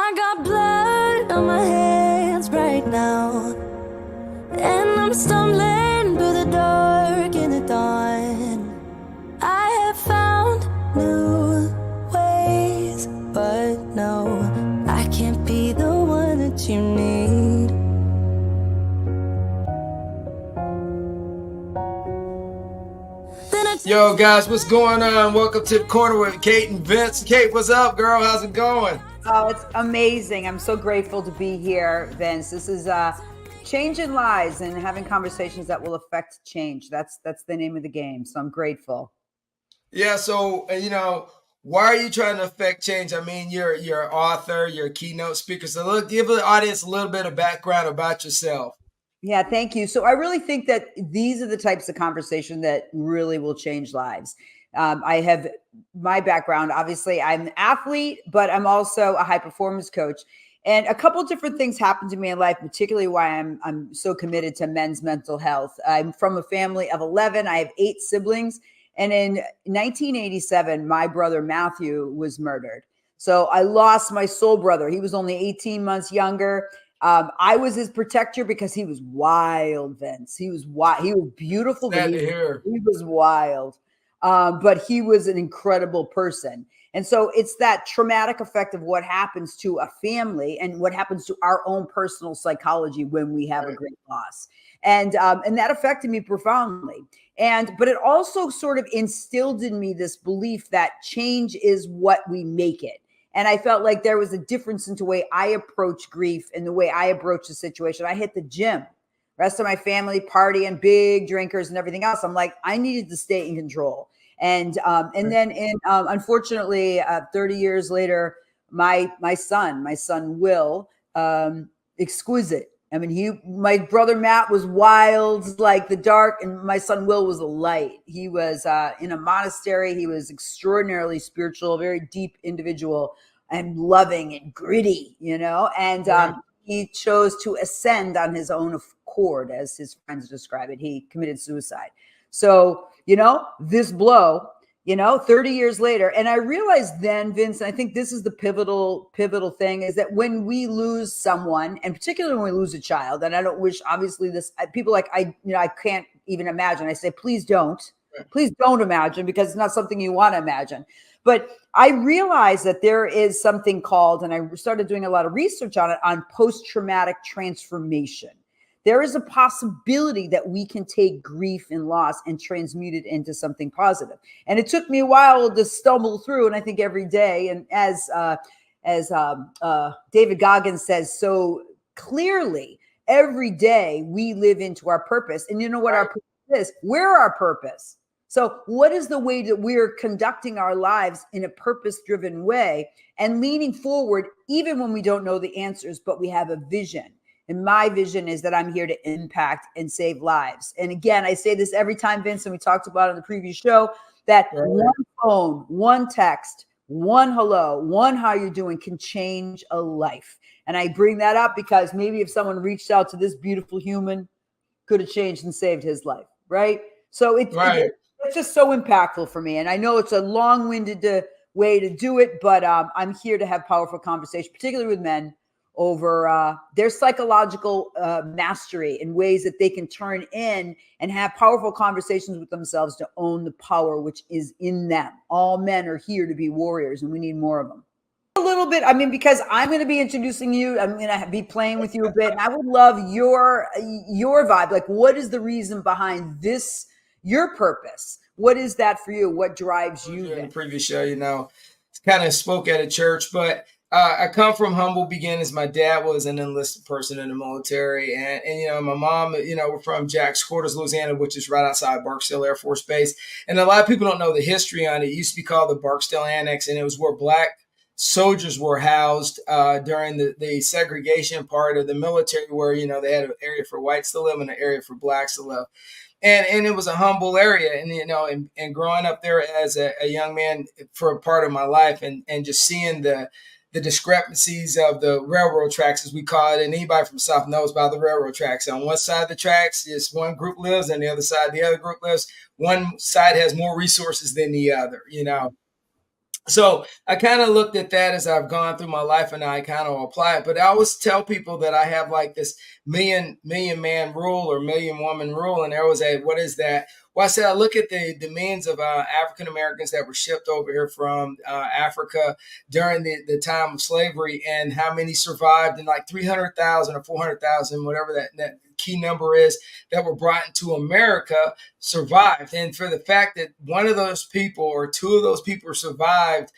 I got blood on my hands right now, and I'm stumbling through the dark in the dawn. I have found new ways, but no, I can't be the one that you need. Yo, guys, what's going on? Welcome to the corner with Kate and Vince. Kate, what's up, girl? How's it going? Oh, it's amazing. I'm so grateful to be here, Vince. This is changing lives and having conversations that will affect change. That's the name of the game. So I'm grateful. Yeah, so why are you trying to affect change? I mean, you're an author, you're a keynote speaker. So look, give the audience a little bit of background about yourself. Yeah, thank you. So I really think that these are the types of conversation that really will change lives. I have my background. Obviously, I'm an athlete, but I'm also a high performance coach. And a couple of different things happened to me in life, particularly why I'm so committed to men's mental health. I'm from a family of 11. I have 8 siblings. And in 1987, my brother Matthew was murdered. So I lost my soul brother. He was only 18 months younger. I was his protector because he was wild, Vince. He was wild. He was beautiful, but he was wild. But he was an incredible person. And so it's that traumatic effect of what happens to a family and what happens to our own personal psychology when we have a great loss. And that affected me profoundly. But it also sort of instilled in me this belief that change is what we make it. And I felt like there was a difference in the way I approach grief and the way I approach the situation. I hit the gym. Rest of my family partying, big drinkers and everything else. I'm like, I needed to stay in control. And then unfortunately, 30 years later, my son Will, exquisite. I mean, my brother Matt was wild, like the dark, and my son Will was the light. He was in a monastery. He was extraordinarily spiritual, very deep individual, and loving and gritty, And he chose to ascend on his own accord, as his friends describe it. He committed suicide. So, this blow, 30 years later. And I realized then, Vince, and I think this is the pivotal thing, is that when we lose someone, and particularly when we lose a child, and I don't wish, obviously, this, people like, I can't even imagine. I say, please don't imagine, because it's not something you want to imagine. But I realized that there is something called, and I started doing a lot of research on it, on post-traumatic transformation. There is a possibility that we can take grief and loss and transmute it into something positive. And it took me a while to stumble through. And I think every day, and as David Goggins says so clearly, every day we live into our purpose. And you know what our purpose is? We're our purpose. So what is the way that we're conducting our lives in a purpose-driven way and leaning forward, even when we don't know the answers, but we have a vision? And my vision is that I'm here to impact and save lives. And again, I say this every time, Vince, and we talked about it on the previous show, that one phone, one text, one hello, one how you're doing can change a life. And I bring that up because maybe if someone reached out to this beautiful human, could have changed and saved his life, right? So it's just so impactful for me. And I know it's a long-winded way to do it, but I'm here to have powerful conversation, particularly with men, over their psychological mastery in ways that they can turn in and have powerful conversations with themselves to own the power which is in them. All men are here to be warriors, and we need more of them. A little bit, because I'm going to be introducing you, I'm going to be playing with you a bit, and I would love your vibe. Like, what is the reason behind this, your purpose? What is that for you? What drives you? In the previous show, kind of spoke at a church, but I come from humble beginnings. My dad was an enlisted person in the military, and my mom, we're from Jack's Quarters, Louisiana, which is right outside Barksdale Air Force Base. And a lot of people don't know the history on it. It used to be called the Barksdale Annex, and it was where black soldiers were housed during the segregation part of the military, where they had an area for whites to live and an area for blacks to live. And it was a humble area, and growing up there as a young man for a part of my life, and just seeing the discrepancies of the railroad tracks, as we call it. And anybody from South knows about the railroad tracks. On one side of the tracks, just one group lives, and the other side, the other group lives. One side has more resources than the other, So I kind of looked at that as I've gone through my life, and I kind of apply it. But I always tell people that I have like this million man rule or million woman rule. And there was what is that? Well, I said, I look at the millions of African Americans that were shipped over here from Africa during the time of slavery, and how many survived, and like 300,000 or 400,000, whatever that key number is, that were brought into America survived. And for the fact that one of those people or two of those people survived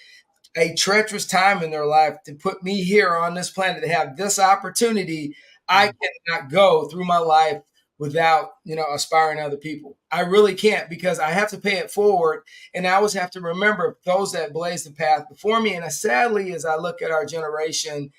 a treacherous time in their life to put me here on this planet to have this opportunity, I cannot go through my life without, aspiring other people. I really can't, because I have to pay it forward. And I always have to remember those that blazed the path before me. And sadly, as I look at our generation,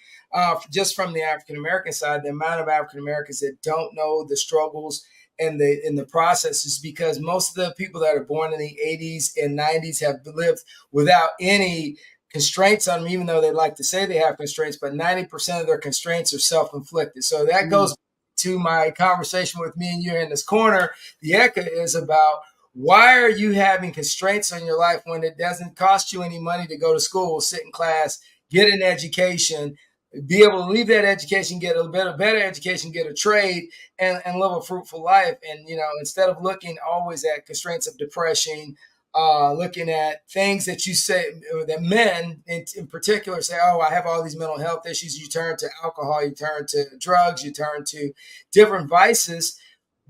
just from the African-American side, the amount of African-Americans that don't know the struggles and the processes, because most of the people that are born in the 80s and 90s have lived without any constraints on them, even though they like to say they have constraints, but 90% of their constraints are self-inflicted. So that goes to my conversation with me and you in this corner. The Ecke is about, why are you having constraints on your life when it doesn't cost you any money to go to school, sit in class, get an education, be able to leave that education, get a better education, get a trade, and live a fruitful life. And, instead of looking always at constraints of depression, looking at things that you say, that men in particular say, oh, I have all these mental health issues. You turn to alcohol, you turn to drugs, you turn to different vices,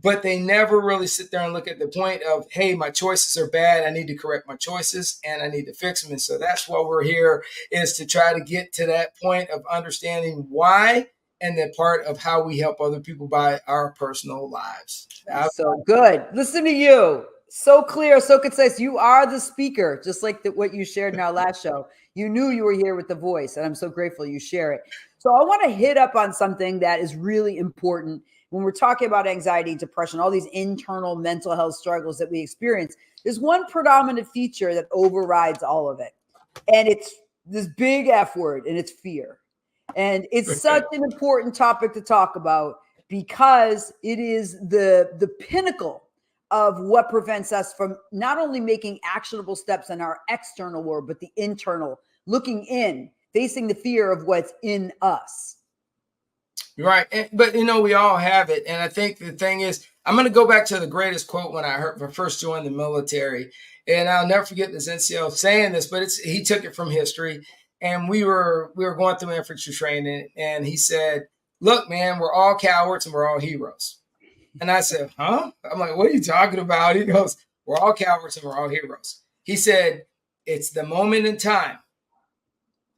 but they never really sit there and look at the point of, hey, my choices are bad. I need to correct my choices and I need to fix them. And so that's why we're here, is to try to get to that point of understanding why, and the part of how we help other people by our personal lives. That's so good. Listen to you. So clear, so concise. You are the speaker, just like what you shared in our last show. You knew you were here with the voice, and I'm so grateful you share it. So I want to hit up on something that is really important when we're talking about anxiety, depression, all these internal mental health struggles that we experience. There's one predominant feature that overrides all of it, and it's this big F word, and it's fear. And it's such an important topic to talk about, because it is the pinnacle of what prevents us from not only making actionable steps in our external world, but the internal, looking in, facing the fear of what's in us. Right. But, we all have it. And I think the thing is, I'm going to go back to the greatest quote when I first joined the military. And I'll never forget this NCO saying this, but he took it from history. And we were going through infantry training, and he said, look, man, we're all cowards and we're all heroes. And I said, huh? I'm like, what are you talking about? He goes, we're all cowards and we're all heroes. He said, it's the moment in time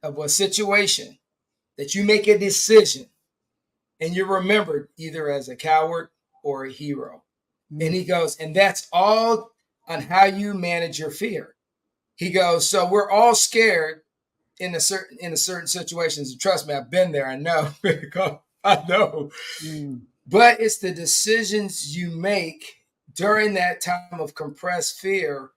of a situation that you make a decision and you're remembered either as a coward or a hero. Mm-hmm. And he goes, and that's all on how you manage your fear. He goes, so we're all scared in a certain situations. And trust me, I've been there. I know. I know. Mm. But it's the decisions you make during that time of compressed fear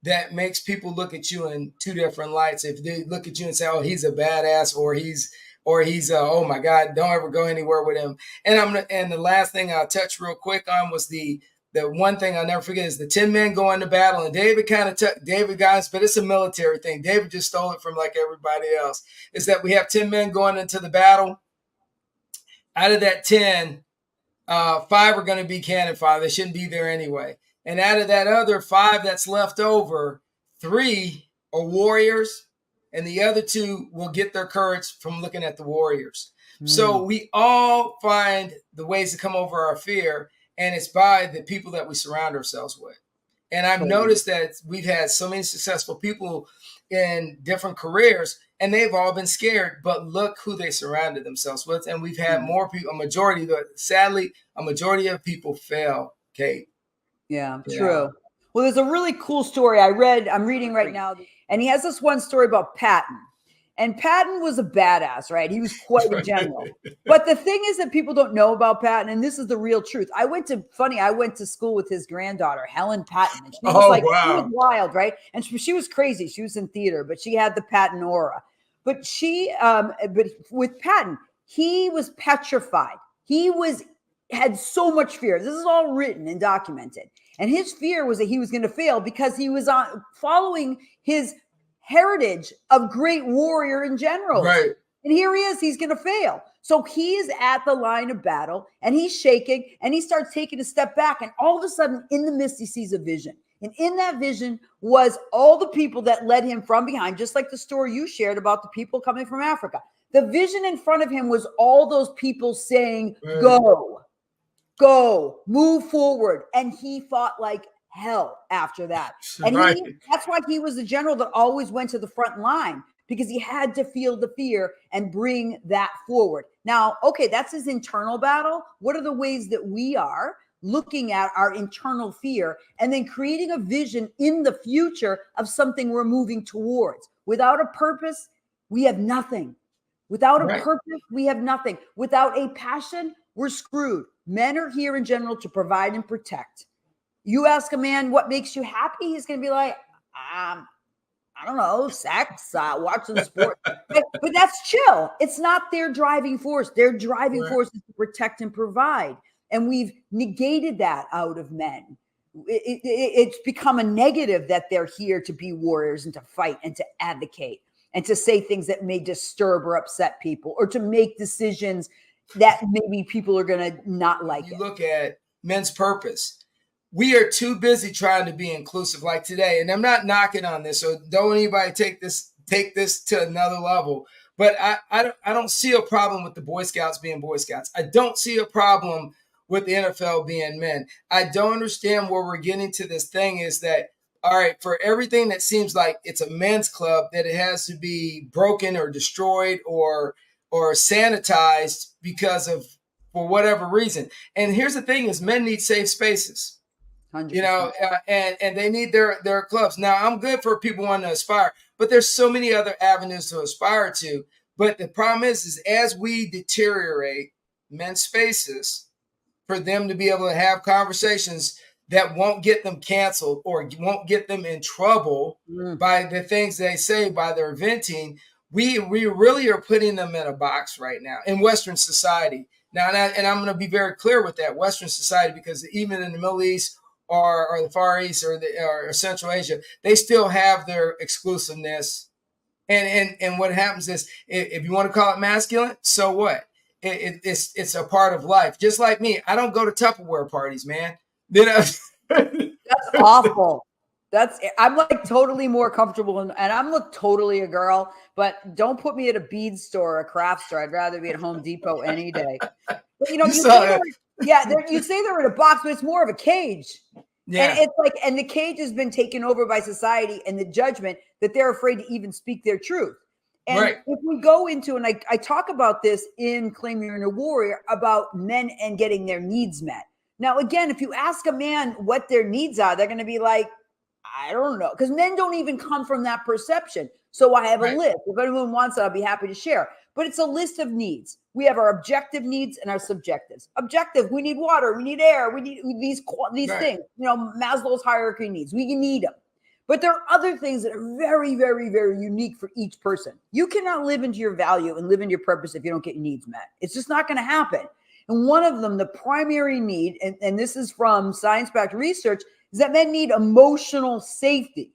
that makes people look at you in two different lights. If they look at you and say, oh, he's a badass, or he's oh my God, don't ever go anywhere with him. And the last thing I'll touch real quick on was the one thing I'll never forget is the 10 men go into battle. And David David got us, but it's a military thing. David just stole it from like everybody else. Is that we have 10 men going into the battle. Out of that 10, 5 are going to be cannon fire. They shouldn't be there anyway. And out of that other 5 that's left over, 3 are warriors, and the other 2 will get their courage from looking at the warriors. Mm. So we all find the ways to come over our fear, and it's by the people that we surround ourselves with. And I've noticed that we've had so many successful people in different careers, and they've all been scared, but look who they surrounded themselves with. And we've had more people, sadly, a majority of people fail, Kate. Yeah, true. Well, there's a really cool story I'm reading right now, and he has this one story about Patton. And Patton was a badass, right? He was quite a general. But the thing is that people don't know about Patton, and this is the real truth. I went to school with his granddaughter, Helen Patton. And she was she was wild, right? And she was crazy. She was in theater, but she had the Patton aura. But but with Patton, he was petrified. He had so much fear. This is all written and documented. And his fear was that he was going to fail because he was following his heritage of great warrior and generals. Right. And here he is, he's going to fail. So he is at the line of battle and he's shaking and he starts taking a step back. And all of a sudden in the mist, he sees a vision. And in that vision was all the people that led him from behind, just like the story you shared about the people coming from Africa. The vision in front of him was all those people saying, go, move forward. And he fought like hell after that. And that's why he was the general that always went to the front line, because he had to feel the fear and bring that forward. Now, okay, that's his internal battle. What are the ways that we are looking at our internal fear and then creating a vision in the future of something we're moving towards? Without a purpose, we have nothing. Without a purpose, we have nothing. Without a passion, we're screwed. Men are here in general to provide and protect. You ask a man what makes you happy, he's going to be like, I don't know, sex, watching sports. But that's chill. It's not their driving force. Their driving force is to protect and provide. And we've negated that out of men. It's become a negative that they're here to be warriors and to fight and to advocate and to say things that may disturb or upset people or to make decisions that maybe people are going to not like. You look at men's purpose. We are too busy trying to be inclusive like today. And I'm not knocking on this, so don't anybody take this to another level. But I don't see a problem with the Boy Scouts being Boy Scouts. I don't see a problem with the NFL being men. I don't understand where we're getting to this thing is that, all right, for everything that seems like it's a men's club, that it has to be broken or destroyed or sanitized for whatever reason. And here's the thing is men need safe spaces. 100%. You know, and they need their clubs. Now, I'm good for people wanting to aspire, but there's so many other avenues to aspire to. But the problem is as we deteriorate men's spaces, for them to be able to have conversations that won't get them canceled or won't get them in trouble by the things they say, by their venting, we really are putting them in a box right now in Western society. Now, and I'm going to be very clear with that, Western society, because even in the Middle East or the Far East or Central Asia, they still have their exclusiveness. And what happens is, if you want to call it masculine, so what? It's a part of life. Just like me, I don't go to Tupperware parties, man. You know, that's awful. I'm like totally more comfortable, and I'm like totally a girl. But don't put me at a bead store or a craft store. I'd rather be at Home Depot any day. But you know, you say they're in a box, but it's more of a cage. Yeah. And it's like, and the cage has been taken over by society and the judgment that they're afraid to even speak their truth. And if we go into, and I talk about this in Claim You're a Warrior, about men and getting their needs met. Now, again, if you ask a man what their needs are, they're going to be like, I don't know, because men don't even come from that perception. So I have a list. If anyone wants it, I'll be happy to share. But it's a list of needs. We have our objective needs and our subjectives. Objective, we need water, we need air, we need these things. You know, Maslow's hierarchy needs. We need them. But there are other things that are very, very, very unique for each person. You cannot live into your value and live into your purpose if you don't get your needs met. It's just not going to happen. And one of them, the primary need, and this is from science-backed research, is that men need emotional safety.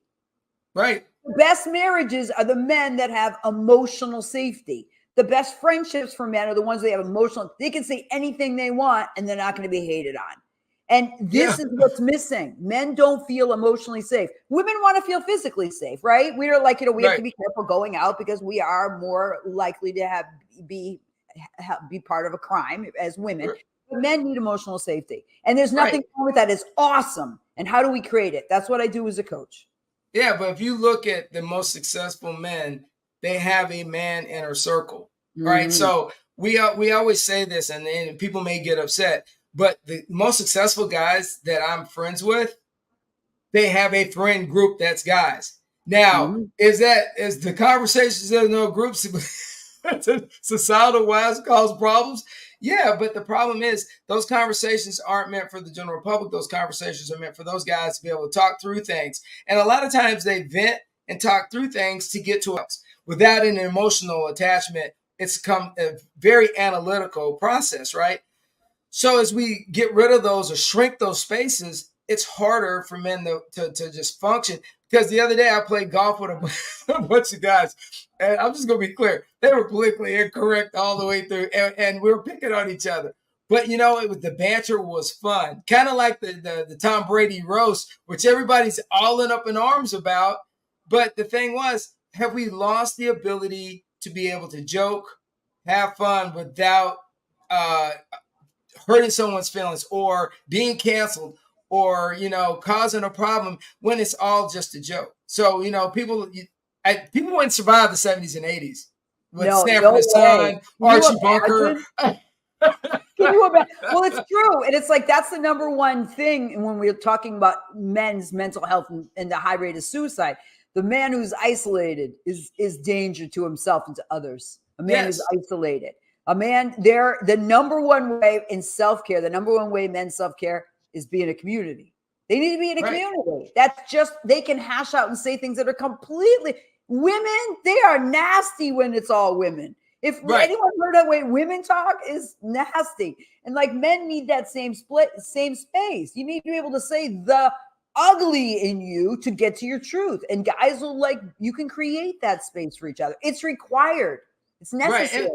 Right. The best marriages are the men that have emotional safety. The best friendships for men are the ones that have emotional. They can say anything they want and they're not going to be hated on. And this is what's missing. Men don't feel emotionally safe. Women want to feel physically safe, right? We're like, we have to be careful going out because we are more likely to be part of a crime as women. But men need emotional safety. And there's nothing wrong with that. It's awesome. And how do we create it? That's what I do as a coach. Yeah, but if you look at the most successful men, they have a man inner circle, right? So we always say this, and people may get upset, but the most successful guys that I'm friends with, they have a friend group that's guys. Now, is the conversations there's no groups societal wise cause problems? Yeah, but the problem is those conversations aren't meant for the general public. Those conversations are meant for those guys to be able to talk through things. And a lot of times they vent and talk through things to get to us without an emotional attachment. It's become a very analytical process, right? So as we get rid of those or shrink those spaces, it's harder for men to just function. because the other day I played golf with a bunch of guys, and I'm just going to be clear. They were politically incorrect all the way through, and we were picking on each other. But, the banter was fun. Kind of like the Tom Brady roast, which everybody's all up in arms about. But the thing was, have we lost the ability to be able to joke, have fun without hurting someone's feelings or being canceled or, causing a problem when it's all just a joke? So, people wouldn't survive the 70s and 80s with Stanford and Son, Archie Bunker. Can you imagine? Well, it's true. And it's like, that's the number one thing when we're talking about men's mental health and the high rate of suicide. The man who's isolated is danger to himself and to others. A man who's isolated. A man, the number one way in self-care, the number one way men's self-care is be in a community. They need to be in a community. That's just, they can hash out and say things that are completely, women, they are nasty when it's all women. If anyone heard that way women talk is nasty. And like men need that same space. You need to be able to say the ugly in you to get to your truth. And guys will you can create that space for each other. It's required. It's necessary. Right.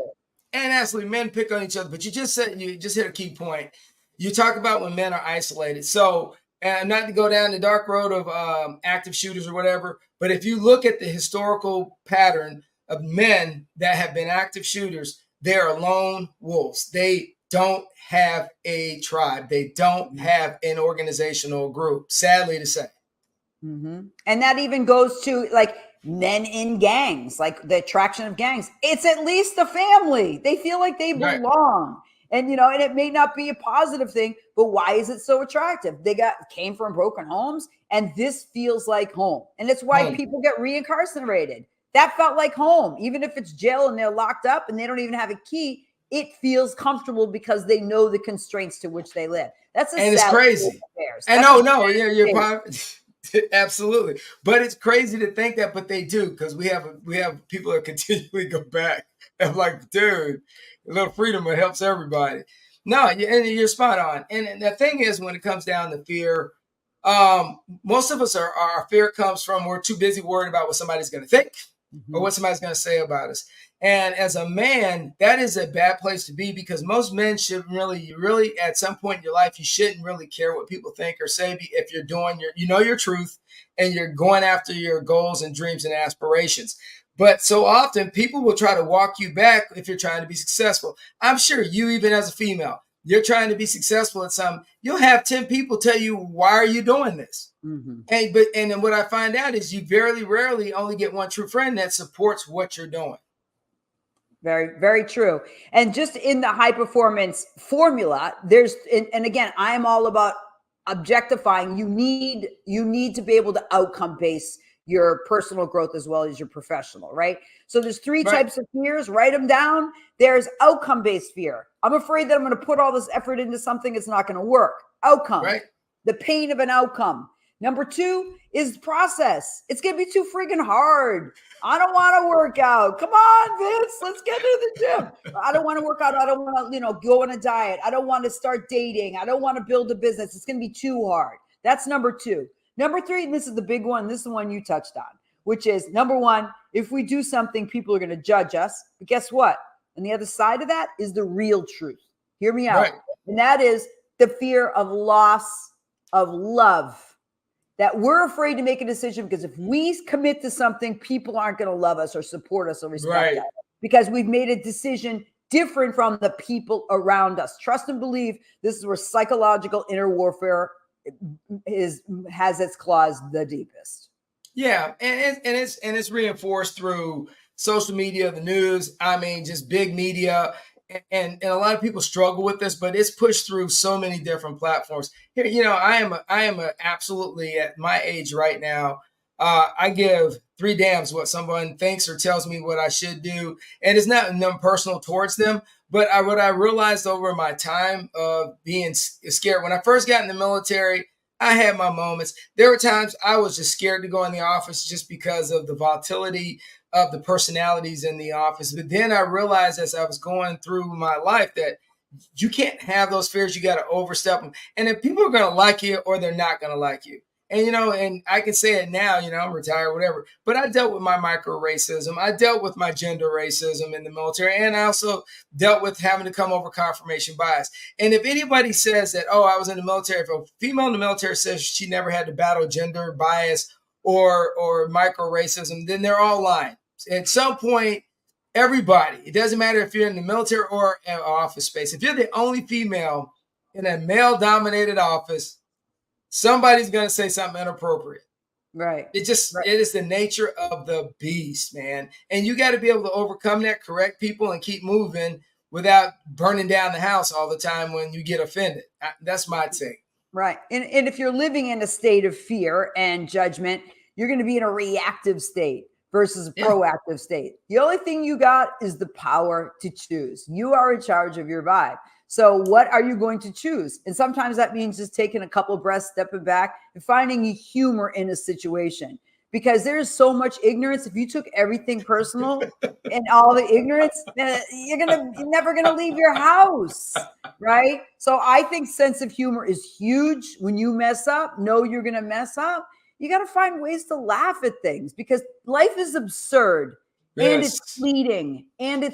And Ashley, men pick on each other, but you just hit a key point. You talk about when men are isolated. So, and not to go down the dark road of active shooters or whatever, but if you look at the historical pattern of men that have been active shooters, they are lone wolves. They don't have a tribe. They don't have an organizational group, sadly to say. Mm-hmm. And that even goes to men in gangs, like the attraction of gangs. It's at least a family. They feel like they belong. And, and it may not be a positive thing, but why is it so attractive? They came from broken homes, and this feels like home. And it's why people get reincarcerated. That felt like home. Even if it's jail and they're locked up and they don't even have a key, it feels comfortable because they know the constraints to which they live. That's it's crazy. And you're absolutely. But it's crazy to think that, but they do, because we have people that continually go back. I'm like, dude, a little freedom helps everybody. No, and you're spot on. And the thing is, when it comes down to fear, most of us our fear comes from we're too busy worried about what somebody's going to think or what somebody's going to say about us. And as a man, that is a bad place to be, because most men should really, at some point in your life, you shouldn't really care what people think or say if you're doing your truth and you're going after your goals and dreams and aspirations. But so often people will try to walk you back if you're trying to be successful. I'm sure you, even as a female, you're trying to be successful at something, you'll have 10 people tell you, why are you doing this? Mm-hmm. And then what I find out is you very rarely only get one true friend that supports what you're doing. Very, very true. And just in the high performance formula, and again, I'm all about objectifying. You need to be able to outcome base your personal growth as well as your professional, right? So there's three types of fears. Write them down. There's outcome-based fear. I'm afraid that I'm going to put all this effort into something that's not going to work. Outcome. Right. The pain of an outcome. Number 2 is process. It's going to be too freaking hard. I don't want to work out. Come on, Vince, let's get to the gym. I don't want to work out. I don't want to, go on a diet. I don't want to start dating. I don't want to build a business. It's going to be too hard. That's number 2. Number 3, and this is the big one. This is the one you touched on, which is number 1, if we do something, people are going to judge us. But guess what? On the other side of that is the real truth. Hear me out. Right. And that is the fear of loss of love. That we're afraid to make a decision because if we commit to something, people aren't going to love us or support us or respect us because we've made a decision different from the people around us. Trust and believe, this is where psychological inner warfare has its claws the deepest. Yeah, and it's reinforced through social media, the news. I mean, just big media. And a lot of people struggle with this, but it's pushed through so many different platforms. Here, I am absolutely at my age right now. I give 3 damns what someone thinks or tells me what I should do, and it's not personal towards them. But what I realized over my time of being scared when I first got in the military, I had my moments. There were times I was just scared to go in the office just because of the volatility of the personalities in the office. But then I realized as I was going through my life that you can't have those fears. You got to overstep them. And if people are going to like you or they're not going to like you. And, you know, and I can say it now, you know, I'm retired, whatever, but I dealt with my micro racism. I dealt with my gender racism in the military. And I also dealt with having to come over confirmation bias. And if anybody says that, oh, I was in the military, if a female in the military says she never had to battle gender bias or micro racism, then they're all lying. At some point, everybody, it doesn't matter if you're in the military or an office space, if you're the only female in a male dominated office, somebody's going to say something inappropriate. Right. It is the nature of the beast, man. And you got to be able to overcome that, correct people, and keep moving without burning down the house all the time when you get offended. That's my take. Right. And if you're living in a state of fear and judgment, you're going to be in a reactive state versus a proactive state. The only thing you got is the power to choose. You are in charge of your vibe. So what are you going to choose? And sometimes that means just taking a couple breaths, stepping back, and finding humor in a situation. Because there is so much ignorance. If you took everything personal and all the ignorance, you're never gonna leave your house, right? So I think sense of humor is huge. When you mess up, know you're gonna mess up. You got to find ways to laugh at things because life is absurd and it's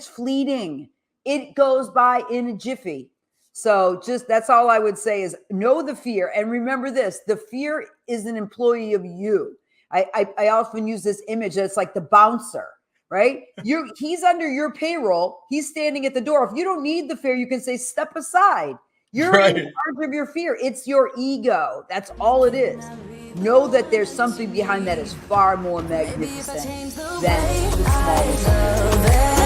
fleeting It goes by in a jiffy. So just that's all I would say is know the fear. And remember this, the fear is an employee of you. I often use this image that it's like the bouncer, right? He's under your payroll. He's standing at the door. If you don't need the fear, you can say, step aside. You're in charge of your fear. It's your ego. That's all it is. Know that there's something behind that is far more magnificent than the smallest.